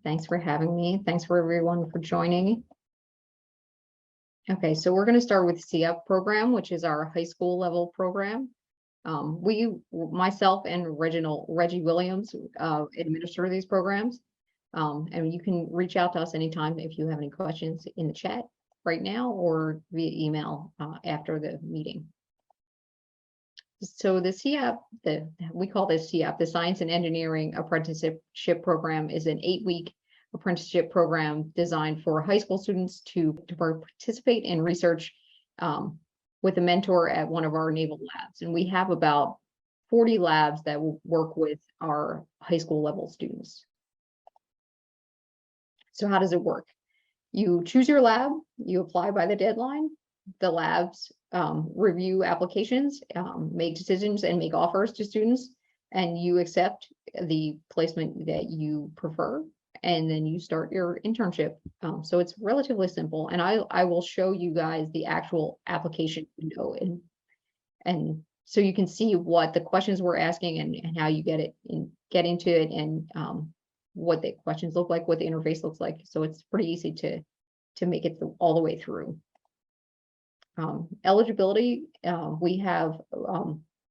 Thanks for having me. Thanks for everyone for joining. Okay, so we're going to start with SEAP program, which is our high school level program. Myself and Reggie Williams administer these programs. And you can reach out to us anytime if you have any questions in the chat right now or via email after the meeting. So the SEAP, we call this SEAP, the Science and Engineering Apprenticeship Program, is an 8-week apprenticeship program designed for high school students to participate in research with a mentor at one of our naval labs. And we have about 40 labs that will work with our high school level students. So how does it work? You choose your lab, you apply by the deadline, the labs review applications, make decisions and make offers to students, and you accept the placement that you prefer, and then you start your internship. So it's relatively simple, and I will show you guys the actual application window, and so you can see what the questions we're asking and how you get into it, and what the questions look like, what the interface looks like. So it's pretty easy to make it all the way through. Eligibility, we have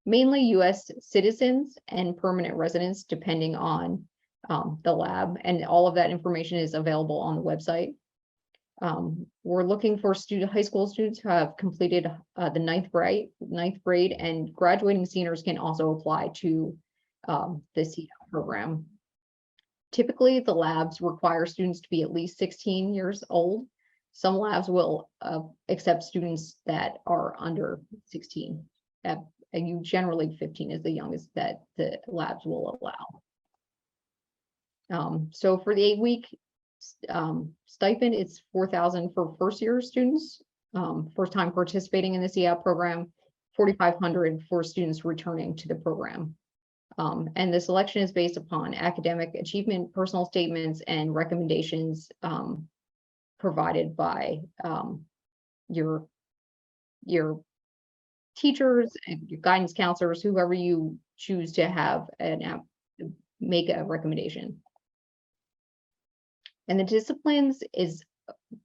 mainly U.S. citizens and permanent residents, depending on the lab, and all of that information is available on the website. We're looking for high school students who have completed the ninth grade, and graduating seniors can also apply to the SEAP program. Typically, the labs require students to be at least 16 years old. Some labs will accept students that are under 16. And generally 15 is the youngest that the labs will allow. So for the 8-week stipend, it's $4,000 for first-year students, first time participating in the SEAP program, $4,500 for students returning to the program. And the selection is based upon academic achievement, personal statements, and recommendations provided by your teachers and your guidance counselors, whoever you choose to have make a recommendation. And the disciplines is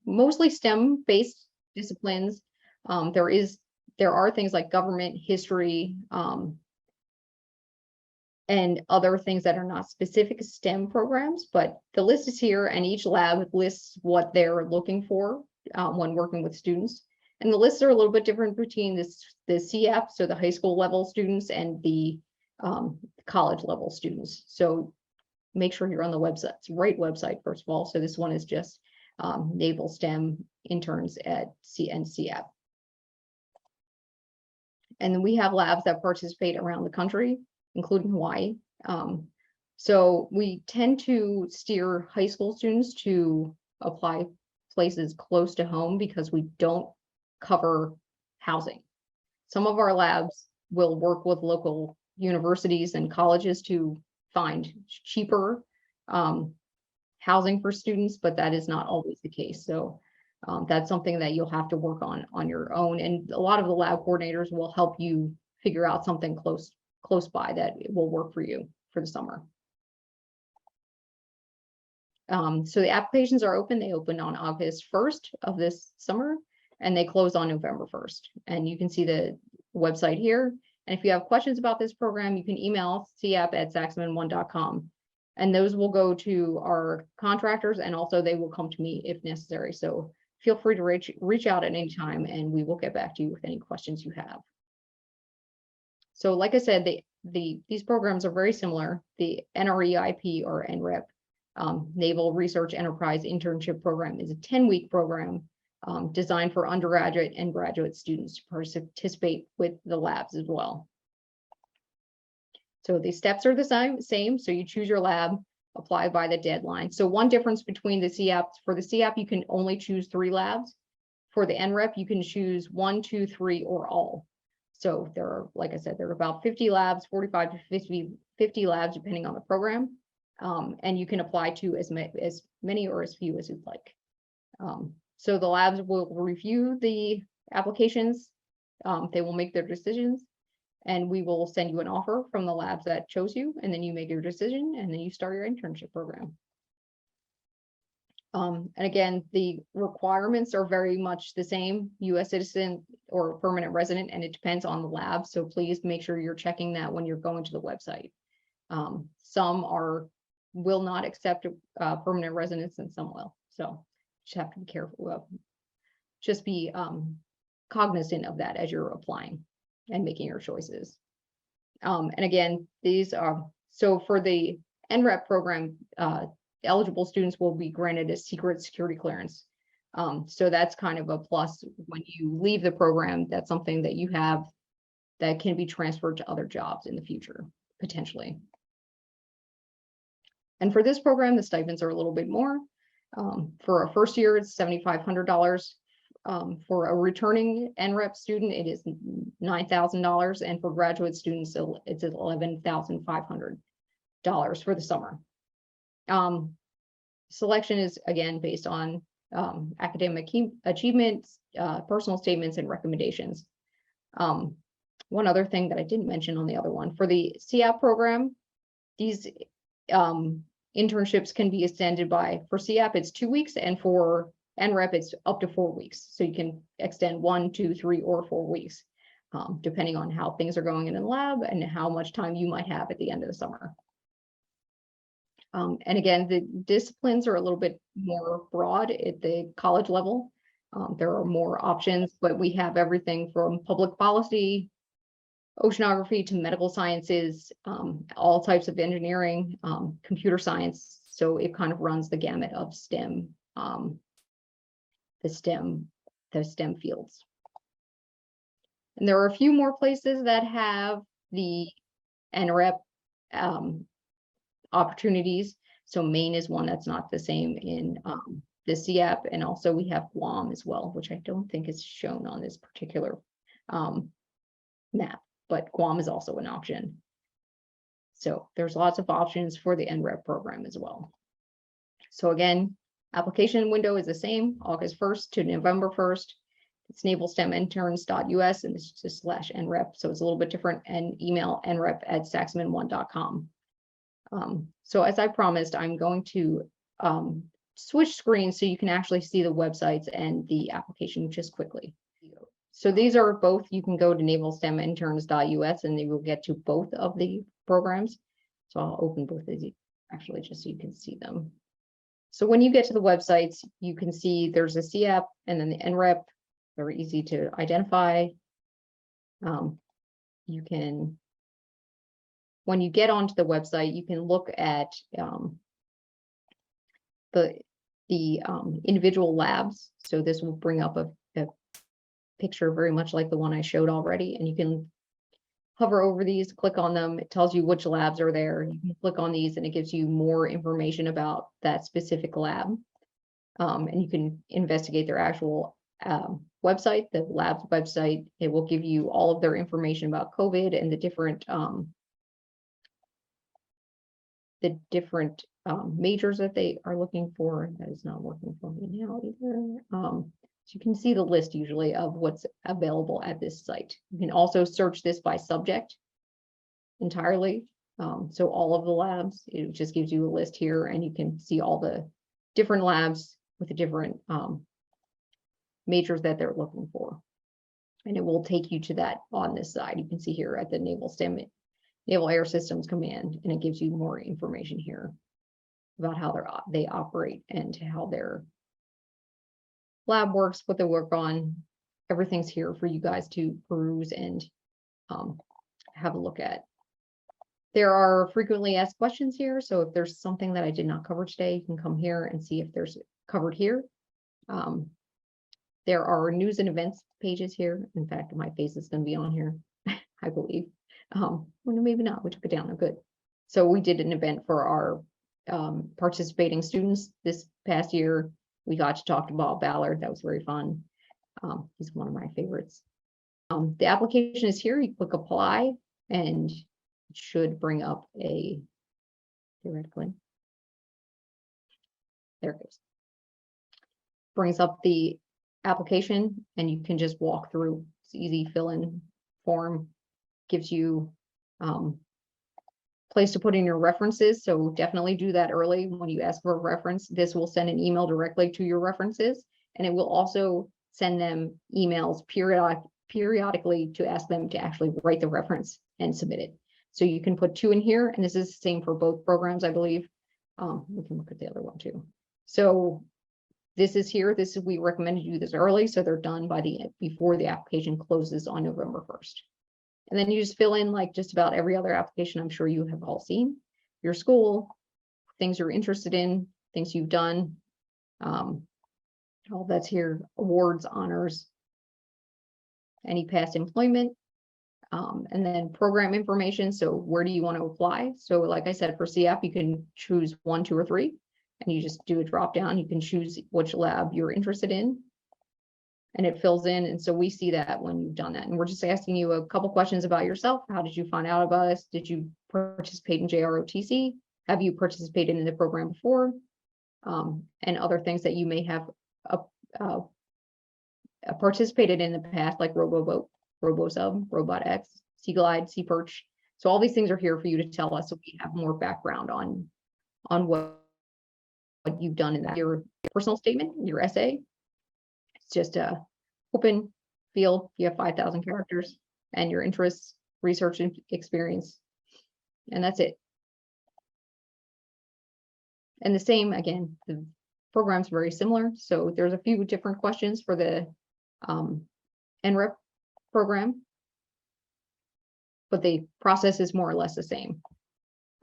mostly STEM-based disciplines. There are things like government, history, and other things that are not specific STEM programs, but the list is here, and each lab lists what they're looking for when working with students. And the lists are a little bit different between the SEAP, so the high school level students, and the college level students. So make sure you're on the website, right website, first of all. So this one is just Naval STEM interns at SEAP. And then we have labs that participate around the country, including Hawaii. So we tend to steer high school students to apply places close to home because we don't cover housing. Some of our labs will work with local universities and colleges to find cheaper housing for students, but that is not always the case. So that's something that you'll have to work on your own. And a lot of the lab coordinators will help you figure out something close by that will work for you for the summer. So the applications are open. They open on August 1st of this summer, and they close on November 1st. And you can see the website here. And if you have questions about this program, you can email seap@saxman1.com. And those will go to our contractors, and also they will come to me if necessary. So feel free to reach out at any time, and we will get back to you with any questions you have. So like I said, these programs are very similar. The NREIP, or Nrap, Naval Research Enterprise Internship Program, is a 10-week program designed for undergraduate and graduate students to participate with the labs as well. So the steps are the same. So you choose your lab, apply by the deadline. So one difference between the SEAP, for the SEAP, you can only choose 3 labs. For the Nrap, you can choose 1, 2, 3, or all. So there are, like I said, there are about 50 labs, 45 to 50 labs, depending on the program. And you can apply to as many or as few as you'd like. So the labs will review the applications. They will make their decisions, and we will send you an offer from the labs that chose you, and then you make your decision, and then you start your internship program. And again, the requirements are very much the same, U.S. citizen or permanent resident, and it depends on the lab. So please make sure you're checking that when you're going to the website. Some will not accept permanent residents and some will. So just have to be careful. Just be cognizant of that as you're applying and making your choices. And again, these are, so for the Nrap program, eligible students will be granted a secret security clearance. So that's kind of a plus when you leave the program. That's something that you have that can be transferred to other jobs in the future, potentially. And for this program, the stipends are a little bit more. For a first year, it's $7,500. For a returning NREP student, it is $9,000. And for graduate students, it's $11,500 for the summer. Selection is again based on academic achievements, personal statements, and recommendations. One other thing that I didn't mention on the other one, for the SEAP program, these internships can be extended for SEAP, it's 2 weeks, and for NREP, it's up to 4 weeks. So you can extend 1, 2, 3, or 4 weeks, depending on how things are going in the lab and how much time you might have at the end of the summer. And again, the disciplines are a little bit more broad at the college level. There are more options, but we have everything from public policy, oceanography to medical sciences, all types of engineering, computer science. So it kind of runs the gamut of STEM, the STEM fields. And there are a few more places that have the NREP opportunities. So Maine is one that's not the same in the SEAP, and also we have Guam as well, which I don't think is shown on this particular map, but Guam is also an option. So there's lots of options for the NREP program as well. So again, application window is the same, August 1st to November 1st. It's navalsteminterns.us, and it's just /NREP, so it's a little bit different, and email nrep@saxman1.com. So as I promised, I'm going to switch screens so you can actually see the websites and the application just quickly. So these are both, you can go to navalsteminterns.us and they will get to both of the programs. So I'll open both of these actually just so you can see them. So when you get to the websites, you can see there's a SEAP and then the NREP, very easy to identify. You can, when you get onto the website, you can look at the individual labs. So this will bring up a picture very much like the one I showed already, and you can hover over these, click on them. It tells you which labs are there. You can click on these and it gives you more information about that specific lab. And you can investigate their actual website, the lab's website. It will give you all of their information about COVID and the different majors that they are looking for. That is not working for me now either. So you can see the list usually of what's available at this site. You can also search this by subject entirely. So all of the labs, it just gives you a list here, and you can see all the different labs with the different majors that they're looking for. And it will take you to that on this side. You can see here at the Naval Air Systems Command, and it gives you more information here about how they operate and how their lab works, what they work on. Everything's here for you guys to peruse and have a look at. There are frequently asked questions here, so if there's something that I did not cover today, you can come here and see if there's covered here. There are news and events pages here. In fact, my face is going to be on here, I believe. Well, maybe not. We took it down. Oh, good. So we did an event for our participating students this past year. We got to talk to Bob Ballard. That was very fun. He's one of my favorites. The application is here. You click apply, and it should bring up theoretically. There it goes. Brings up the application, and you can just walk through. It's easy fill-in form. Gives you place to put in your references. So definitely do that early when you ask for a reference. This will send an email directly to your references, and it will also send them emails periodically to ask them to actually write the reference and submit it. So you can put 2 in here, and this is the same for both programs, I believe. We can look at the other one too. So this is here. We recommend you do this early, so they're done before the application closes on November 1st. And then you just fill in like just about every other application I'm sure you have all seen. Your school, things you're interested in, things you've done. All that's here, awards, honors, any past employment, and then program information. So where do you want to apply? So like I said, for SEAP, you can choose 1, 2, or 3, and you just do a drop down. You can choose which lab you're interested in, and it fills in. And so we see that when you've done that. And we're just asking you a couple questions about yourself. How did you find out about us? Did you participate in JROTC? Have you participated in the program before? And other things that you may have participated in the past, like RoboBoat, RoboSub, RobotX, Sea Glide, Sea Perch. So all these things are here for you to tell us, so we have more background on what you've done in that. Your personal statement, your essay, it's just a open field. You have 5,000 characters, and your interests, research, and experience, and that's it. And the same, again, the program's very similar. So there's a few different questions for the NREIP program, but the process is more or less the same.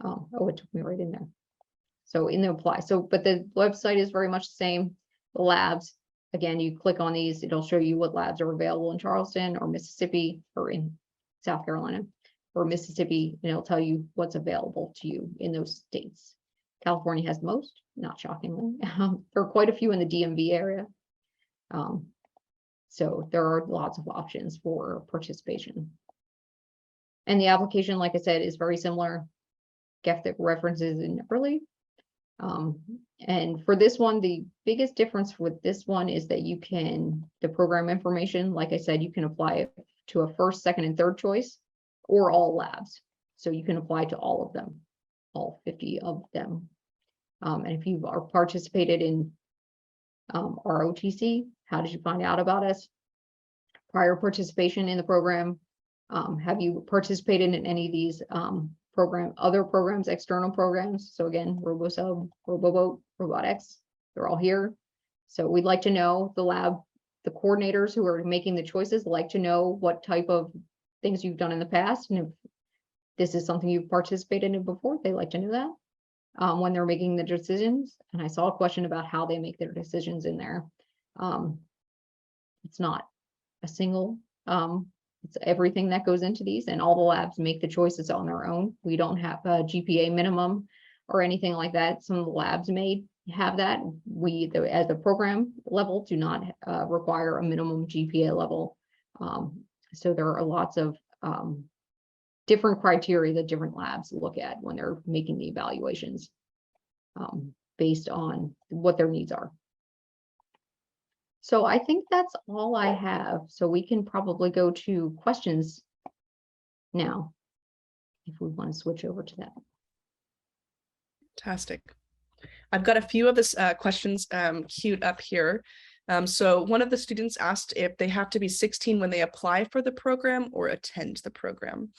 Oh, it took me right in there. So in the apply. So, but the website is very much the same. The labs, again, you click on these, it'll show you what labs are available in Charleston or Mississippi or in South Carolina or Mississippi, and it'll tell you what's available to you in those states. California has the most, not shockingly. There are quite a few in the DMV area. So there are lots of options for participation. And the application, like I said, is very similar. Get the references in early. And for this one, the biggest difference with this one is that you can, the program information, like I said, you can apply it to a first, second, and third choice or all labs. So you can apply to all of them, all 50 of them. And if you are participated in ROTC, how did you find out about us? Prior participation in the program. Have you participated in any of these other programs, external programs? So again, RoboSub, RoboBoat, RobotX, they're all here. So we'd like to know the coordinators who are making the choices like to know what type of things you've done in the past. And if this is something you've participated in before, they like to know that when they're making the decisions. And I saw a question about how they make their decisions in there. It's not a single, it's everything that goes into these, and all the labs make the choices on their own. We don't have a GPA minimum or anything like that. Some of the labs may have that. We, at the program level, do not require a minimum GPA level. So there are lots of different criteria that different labs look at when they're making the evaluations based on what their needs are. So I think that's all I have. So we can probably go to questions now, if we want to switch over to that. Fantastic. I've got a few of this questions queued up here. So one of the students asked if they have to be 16 when they apply for the program or attend the program.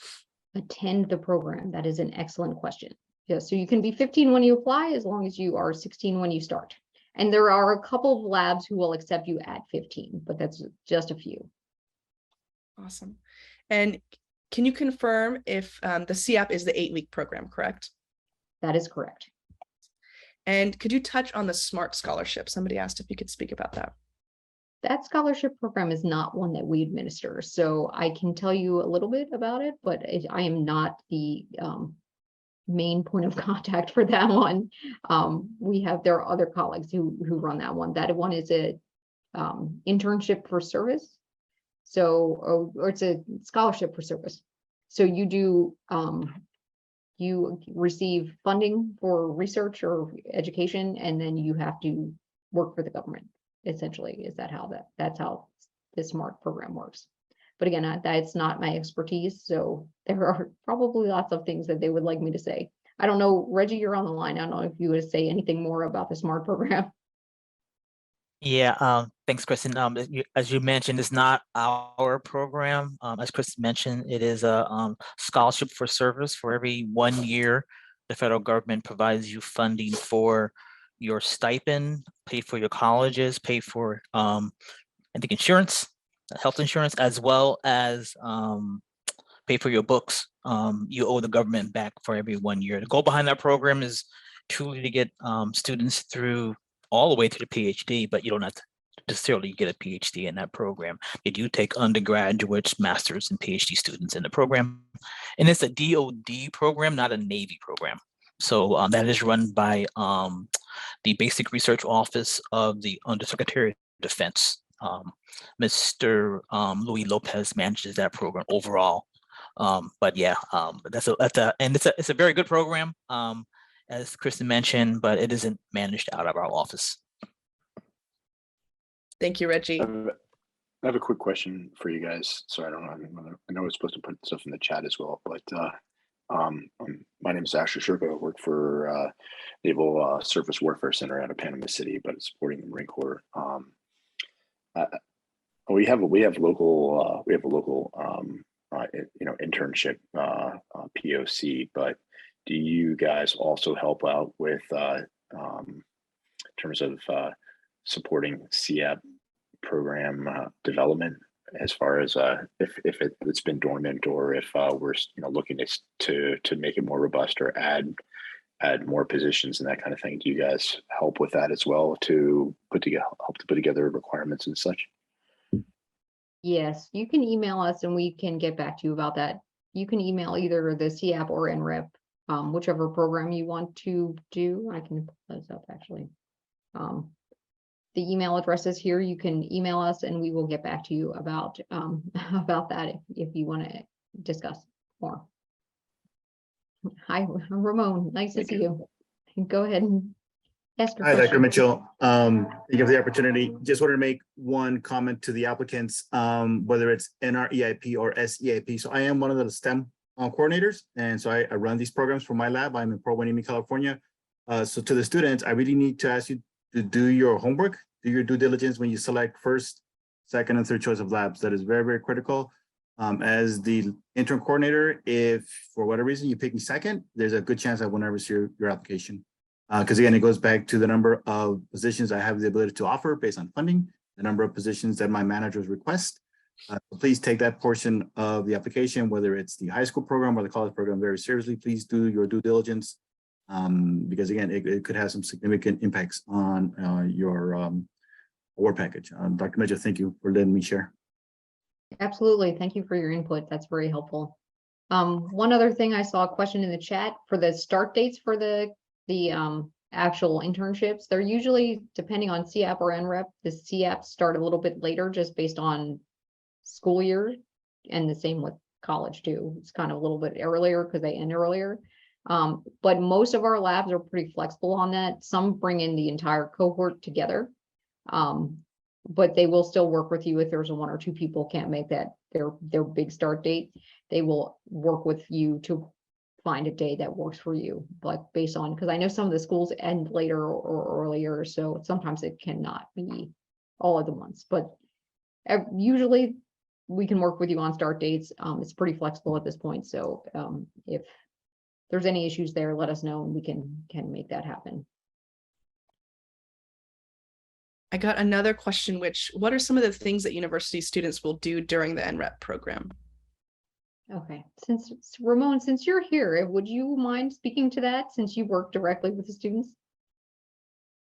Attend the program. That is an excellent question. Yeah, so you can be 15 when you apply, as long as you are 16 when you start. And there are a couple of labs who will accept you at 15, but that's just a few. Awesome. And can you confirm if the SEAP is the 8-week program, correct? That is correct. And could you touch on the SMART scholarship? Somebody asked if you could speak about that. That scholarship program is not one that we administer, so I can tell you a little bit about it, but I am not the main point of contact for that one. There are other colleagues who run that one. That one is a internship for service. So, or it's a scholarship for service. So you do, you receive funding for research or education, and then you have to work for the government. Essentially, is that how that's how the SMART program works. But again, that's not my expertise. So there are probably lots of things that they would like me to say. I don't know, Reggie, you're on the line. I don't know if you would say anything more about the SMART program. Yeah, thanks, Kristen. As you mentioned, it's not our program. As Kristen mentioned, it is a scholarship for service. For every 1 year, the federal government provides you funding for your stipend, pay for your colleges, pay for I think insurance, health insurance, as well as pay for your books. You owe the government back for every 1 year. The goal behind that program is truly to get students through all the way to the PhD, but you don't have to necessarily get a PhD in that program. They do take undergraduates, masters, and PhD students in the program. And it's a DoD program, not a Navy program. So that is run by the Basic Research Office of the Undersecretary of Defense. Mr. Louis Lopez manages that program overall. But yeah, it's a very good program. As Kristen mentioned, but it isn't managed out of our office. Thank you, Reggie. I have a quick question for you guys. So I don't know. I know we're supposed to put stuff in the chat as well, but my name is Asher Sherko. I work for Naval Surface Warfare Center out of Panama City, but it's supporting the Marine Corps. We have a local internship POC, but do you guys also help out with in terms of supporting SEAP program development, as far as if it's been dormant, or if we're looking to make it more robust or add more positions and that kind of thing? Do you guys help with that as well to put together requirements and such? Yes, you can email us and we can get back to you about that. You can email either the SEAP or NREIP, whichever program you want to do. I can pull those up actually. The email address is here. You can email us and we will get back to you about that if you want to discuss more. Hi, Ramon. Nice to see you. Go ahead and ask your Hi, question. Dr. Mitchell. Thank you for the opportunity. Just wanted to make one comment to the applicants, whether it's NREIP or SEAP. So I am one of the STEM coordinators, and so I run these programs for my lab. I'm in Port Hueneme, California. So to the students, I really need to ask you to do your homework, do your due diligence when you select first, second, and third choice of labs. That is very, very critical. As the intern coordinator, if for whatever reason you pick me second, there's a good chance I will never see your application. Because again, it goes back to the number of positions I have the ability to offer based on funding, the number of positions that my managers request. Please take that portion of the application, whether it's the high school program or the college program, very seriously. Please do your due diligence, because again, it could have some significant impacts on your award package. Dr. Mitchell, thank you for letting me share. Absolutely. Thank you for your input. That's very helpful. One other thing, I saw a question in the chat for the start dates for the actual internships. They're usually, depending on SEAP or NREP, the SEAP start a little bit later just based on school year, and the same with college too. It's kind of a little bit earlier because they end earlier. But most of our labs are pretty flexible on that. Some bring in the entire cohort together. But they will still work with you if there's one or two people can't make that their big start date. They will work with you to find a day that works for you, like based on, because I know some of the schools end later or earlier, so sometimes it cannot be all of the months, but usually we can work with you on start dates. It's pretty flexible at this point, so if there's any issues there, let us know and we can make that happen. I got another question, what are some of the things that university students will do during the NREP program? Okay, Ramon, since you're here, would you mind speaking to that since you work directly with the students?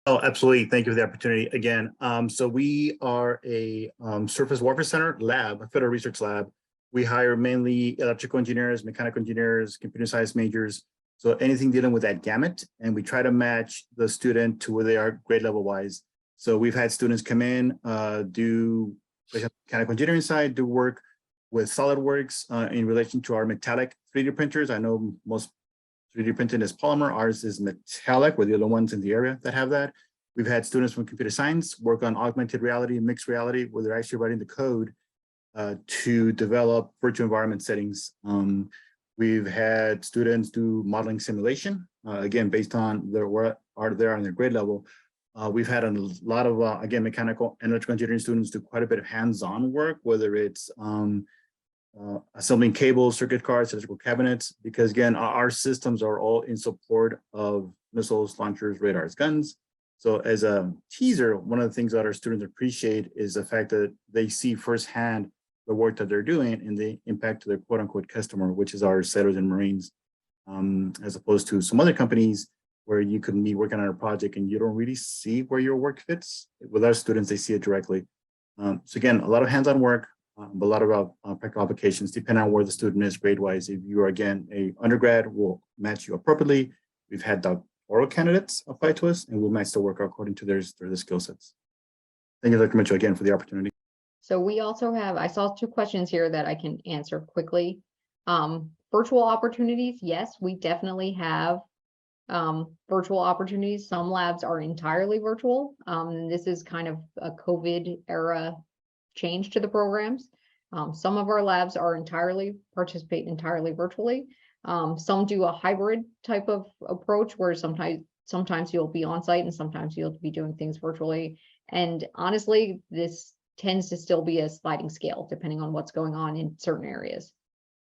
Oh, absolutely. Thank you for the opportunity again. So we are a surface warfare center lab, a federal research lab. We hire mainly electrical engineers, mechanical engineers, computer science majors. So anything dealing with that gamut, and we try to match the student to where they are grade level wise. So we've had students come in, do mechanical engineering side, do work with SolidWorks in relation to our metallic 3D printers. I know most 3D printing is polymer, ours is metallic. We're the only ones in the area that have that. We've had students from computer science work on augmented reality and mixed reality, where they're actually writing the code to develop virtual environment settings. We've had students do modeling simulation, again, based on their work are there on their grade level. We've had a lot of, again, mechanical and electrical engineering students do quite a bit of hands-on work, whether it's assembling cables, circuit cards, electrical cabinets, because again, our systems are all in support of missiles, launchers, radars, guns. So as a teaser, one of the things that our students appreciate is the fact that they see firsthand the work that they're doing and the impact to their quote unquote customer, which is our sailors and Marines, as opposed to some other companies where you could be working on a project and you don't really see where your work fits. With our students, they see it directly. So again, a lot of hands-on work, but a lot of practical applications, depending on where the student is grade-wise. If you are, again, a undergrad, we'll match you appropriately. We've had doctoral candidates apply to us, and we'll match the work according to their skill sets. Thank you, Dr. Mitchell, again, for the opportunity. So we also have, I saw 2 questions here that I can answer quickly. Virtual opportunities, yes, we definitely have virtual opportunities. Some labs are entirely virtual. This is kind of a COVID era change to the programs. Some of our labs are participate entirely virtually. Some do a hybrid type of approach where sometimes you'll be on site and sometimes you'll be doing things virtually. And honestly, this tends to still be a sliding scale depending on what's going on in certain areas,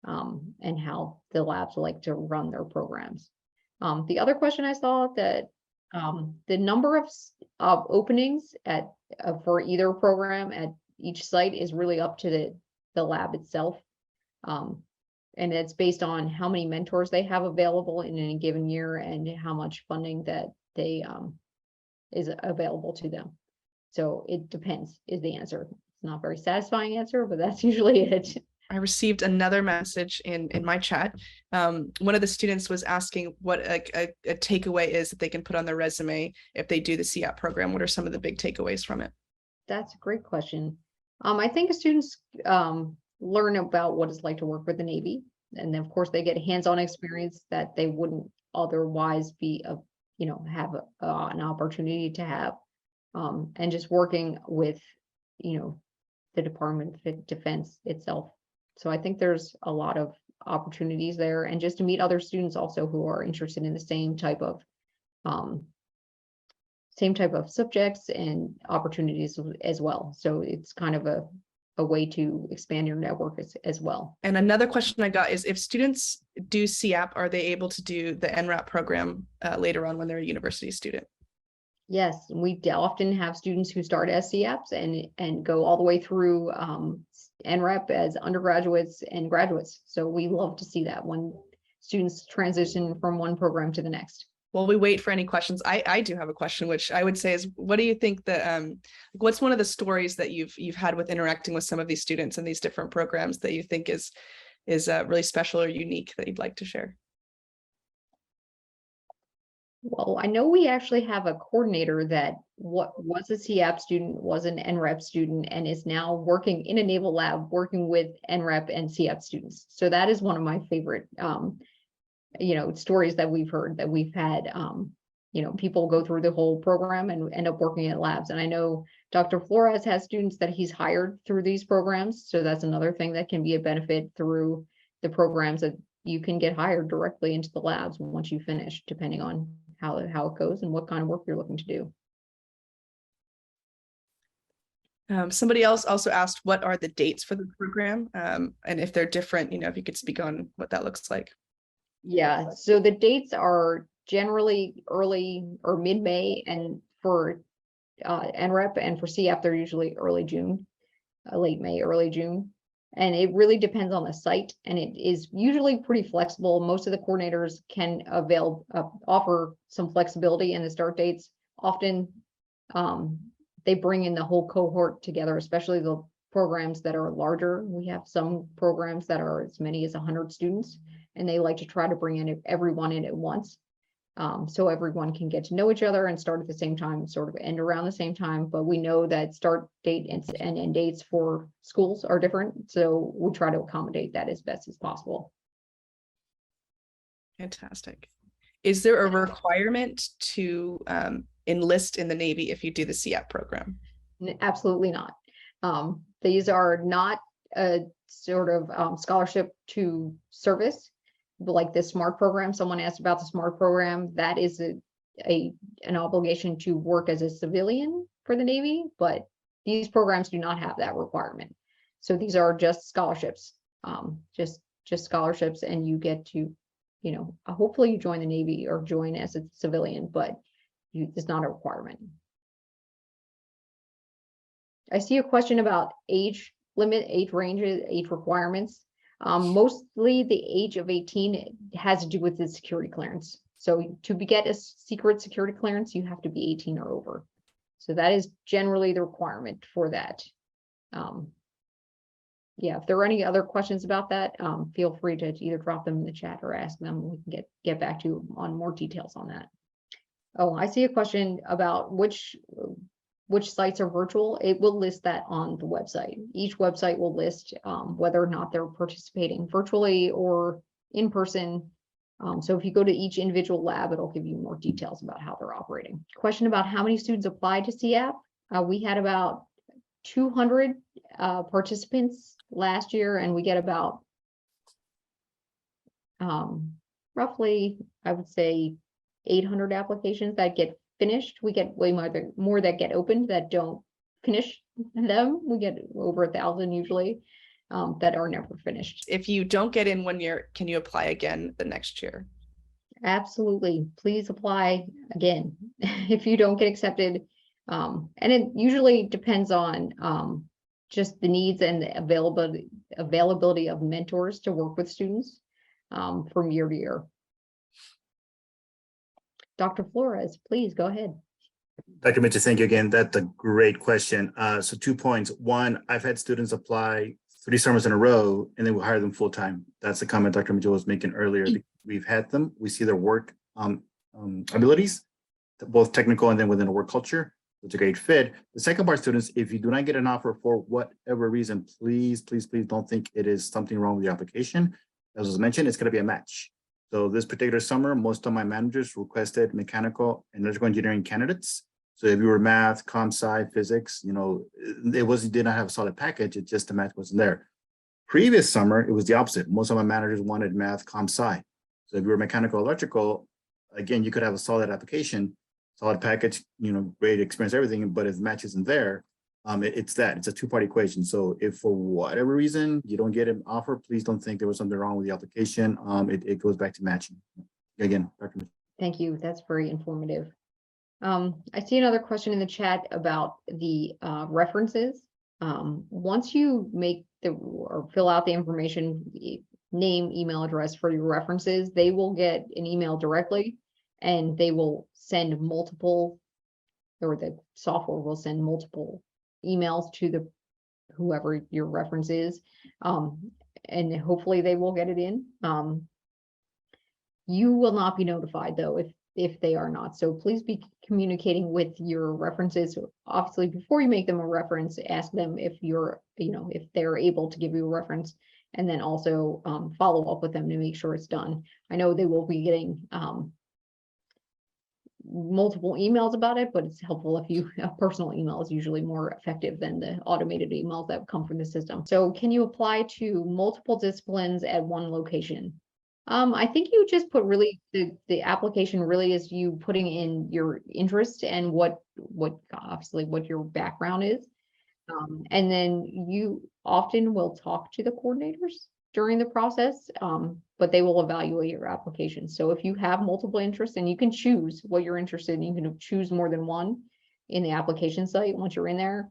and how the labs like to run their programs. The other question I saw that the number of openings for either program at each site is really up to the lab itself. And it's based on how many mentors they have available in any given year and how much funding that they is available to them. So it depends is the answer. It's not a very satisfying answer, but that's usually it. I received another message in my chat. One of the students was asking what a takeaway is that they can put on their resume if they do the SEAP program. What are some of the big takeaways from it? That's a great question. I think students learn about what it's like to work with the Navy. And then of course they get hands-on experience that they wouldn't otherwise be, have an opportunity to have. And just working with, the Department of Defense itself. So I think there's a lot of opportunities there, and just to meet other students also who are interested in the same type of subjects and opportunities as well. So it's kind of a way to expand your network as well. And another question I got is, if students do SEAP, are they able to do the Nrap program later on when they're a university student? Yes, we often have students who start as SEAPs and go all the way through Nrap as undergraduates and graduates. So we love to see that when students transition from one program to the next. While we wait for any questions, I do have a question, which I would say is, what do you think that what's one of the stories that you've had with interacting with some of these students in these different programs that you think is really special or unique that you'd like to share? Well, I know we actually have a coordinator that was a SEAP student, was an NREP student, and is now working in a naval lab working with NREP and SEAP students. So that is one of my favorite, stories that we've heard, that we've had, people go through the whole program and end up working at labs. And I know Dr. Flores has students that he's hired through these programs. So that's another thing that can be a benefit through the programs, that you can get hired directly into the labs once you finish, depending on how it goes and what kind of work you're looking to do. Somebody else also asked, what are the dates for the program? And if they're different, if you could speak on what that looks like. Yeah, so the dates are generally early or mid-May, and for NREP and for SEAP, they're usually early June, late May, early June. And it really depends on the site, and it is usually pretty flexible. Most of the coordinators can offer some flexibility in the start dates. Often they bring in the whole cohort together, especially the programs that are larger. We have some programs that are as many as 100 students, and they like to try to bring in everyone in at once. So everyone can get to know each other and start at the same time, sort of end around the same time. But we know that start date and end dates for schools are different. So we try to accommodate that as best as possible. Fantastic. Is there a requirement to enlist in the Navy if you do the SEAP program? Absolutely not. These are not a sort of scholarship to service, like the SMART program. Someone asked about the SMART program. That is an obligation to work as a civilian for the Navy, but these programs do not have that requirement. So these are just scholarships, just scholarships, and you get to, you know, hopefully you join the Navy or join as a civilian, but it's not a requirement. I see a question about age limit, age ranges, age requirements. Mostly the age of 18 has to do with the security clearance. So to get a secret security clearance, you have to be 18 or over. So that is generally the requirement for that. Yeah, if there are any other questions about that, feel free to either drop them in the chat or ask them. We can get back to you on more details on that. Oh, I see a question about which sites are virtual. It will list that on the website. Each website will list whether or not they're participating virtually or in person. So if you go to each individual lab, it'll give you more details about how they're operating. Question about how many students applied to SEAP. We had about 200 participants last year, and we get about roughly, I would say, 800 applications that get finished. We get way more that get opened that don't finish them. We get over 1,000 usually that are never finished. If you don't get in 1 year, can you apply again the next year? Absolutely. Please apply again if you don't get accepted. And it usually depends on just the needs and the availability of mentors to work with students from year to year. Dr. Flores, please go ahead. Dr. Mitchell, thank you again. That's a great question. So 2 points. One, I've had students apply 3 summers in a row, and then we hire them full time. That's the comment Dr. Mitchell was making earlier. We've had them. We see their work abilities, both technical and then within a work culture. It's a great fit. The second part, students, if you do not get an offer for whatever reason, please don't think it is something wrong with the application. As was mentioned, it's going to be a match. So this particular summer, most of my managers requested mechanical and electrical engineering candidates. So if you were math, comp sci, physics, you know, did not have a solid package. It just the math wasn't there. Previous summer, it was the opposite. Most of my managers wanted math, comp sci. So if you were mechanical, electrical, again, you could have a solid application, solid package, you know, great experience, everything. But if the match isn't there, it's a two-part equation. So if for whatever reason you don't get an offer, please don't think there was something wrong with the application. It goes back to matching. Again, Dr. Thank you. That's very informative. I see another question in the chat about the references. Once you make or fill out the information, name, email address for your references, they will get an email directly, and they will send multiple, or the software will send multiple emails to whoever your reference is, and hopefully they will get it in. You will not be notified though if they are not. So please be communicating with your references. Obviously, before you make them a reference, ask them if if they're able to give you a reference, and then also follow up with them to make sure it's done. I know they will be getting multiple emails about it, but it's helpful if a personal email is usually more effective than the automated emails that come from the system. So can you apply to multiple disciplines at one location? I think you just put really the application really is you putting in your interest and what obviously what your background is. And then you often will talk to the coordinators during the process, but they will evaluate your application. So if you have multiple interests, and you can choose what you're interested in, you can choose more than one in the application site once you're in there.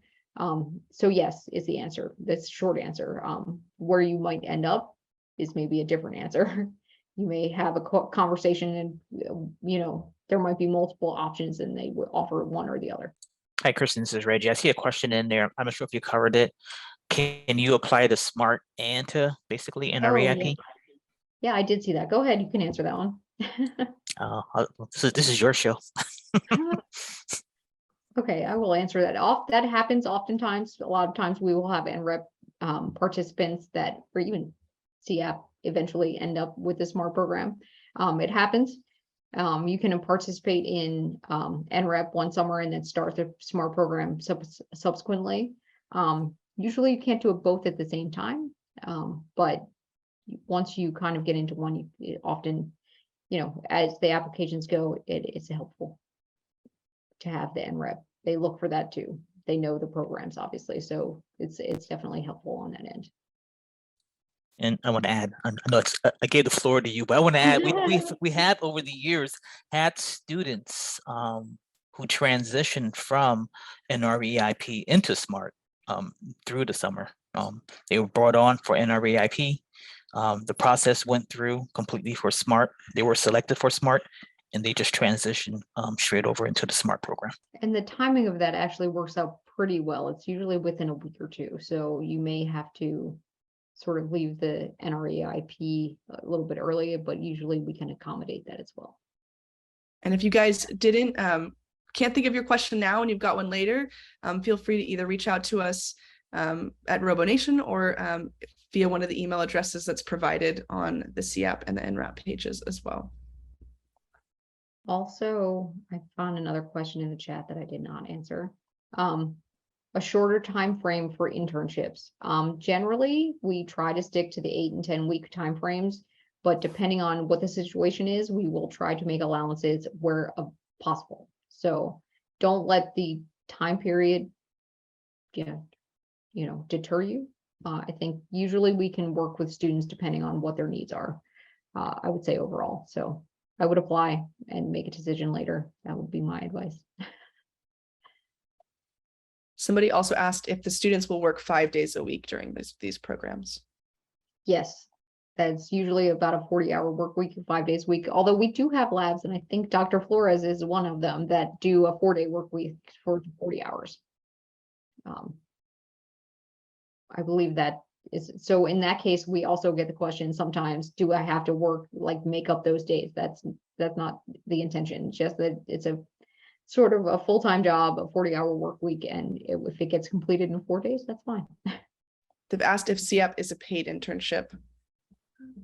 So yes, is the answer. That's the short answer. Where you might end up is maybe a different answer. You may have a conversation and, there might be multiple options and they would offer one or the other. Hi, Kristen, this is Reggie. I see a question in there. I'm not sure if you covered it. Can you apply to SMART and to basically NREIP? Yeah, I did see that. Go ahead. You can answer that one. This is your show. Okay, I will answer that. That happens oftentimes. A lot of times we will have NREP participants that, or even SEAP, eventually end up with the SMART program. It happens. You can participate in NREP one summer and then start the SMART program subsequently. Usually you can't do it both at the same time, but once you kind of get into one, you often, as the applications go, it's helpful to have the NREP. They look for that too. They know the programs, obviously, so it's definitely helpful on that end. And I want to add, I know I gave the floor to you, but I want to add, we have over the years had students who transitioned from NREIP into SMART through the summer. They were brought on for NREIP. The process went through completely for SMART. They were selected for SMART, and they just transitioned straight over into the SMART program. And the timing of that actually works out pretty well. It's usually within a week or two. So you may have to sort of leave the NREIP a little bit earlier, but usually we can accommodate that as well. And if you guys can't think of your question now and you've got one later, feel free to either reach out to us at RoboNation or via one of the email addresses that's provided on the SEAP and the Nrap pages as well. Also, I found another question in the chat that I did not answer. A shorter time frame for internships. Generally, we try to stick to the 8 and 10 week time frames, but depending on what the situation is, we will try to make allowances where possible. So don't let the time period, deter you. I think usually we can work with students depending on what their needs are. I would say overall. So I would apply and make a decision later. That would be my advice. Somebody also asked if the students will work 5 days a week during these programs. Yes, that's usually about a 40-hour work week, 5 days a week. Although we do have labs, and I think Dr. Flores is one of them that do a 4-day work week for 40 hours. I believe that is so. In that case, we also get the question sometimes: do I have to work, like make up those days? That's not the intention. Just that it's a sort of a full-time job, a 40-hour work week, and if it gets completed in 4 days, that's fine. They've asked if SEAP is a paid internship.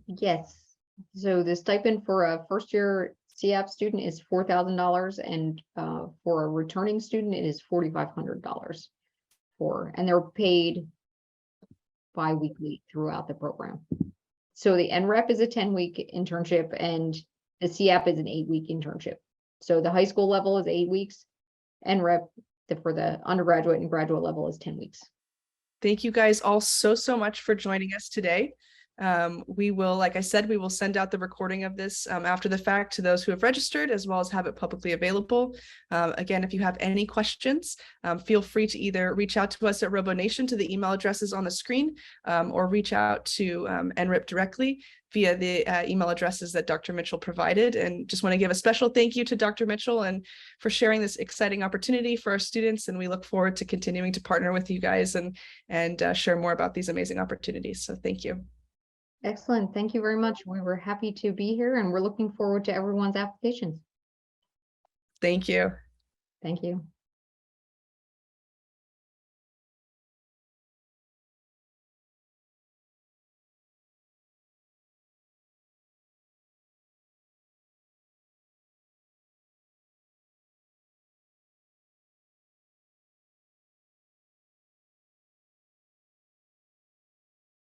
Yes. So the stipend for a first-year SEAP student is $4,000, and for a returning student, it is $4,500. And they're paid bi-weekly throughout the program. So the NREP is a 10-week internship, and the SEAP is an 8-week internship. So the high school level is 8 weeks, NREP for the undergraduate and graduate level is 10 weeks. Thank you guys all so much for joining us today. We will, like I said, we will send out the recording of this after the fact to those who have registered, as well as have it publicly available. Again, if you have any questions, feel free to either reach out to us at RoboNation to the email addresses on the screen, or reach out to NREIP directly via the email addresses that Dr. Mitchell provided. And just want to give a special thank you to Dr. Mitchell and for sharing this exciting opportunity for our students. And we look forward to continuing to partner with you guys and share more about these amazing opportunities. So thank you. Excellent. Thank you very much. We were happy to be here, and we're looking forward to everyone's applications. Thank you. Thank you.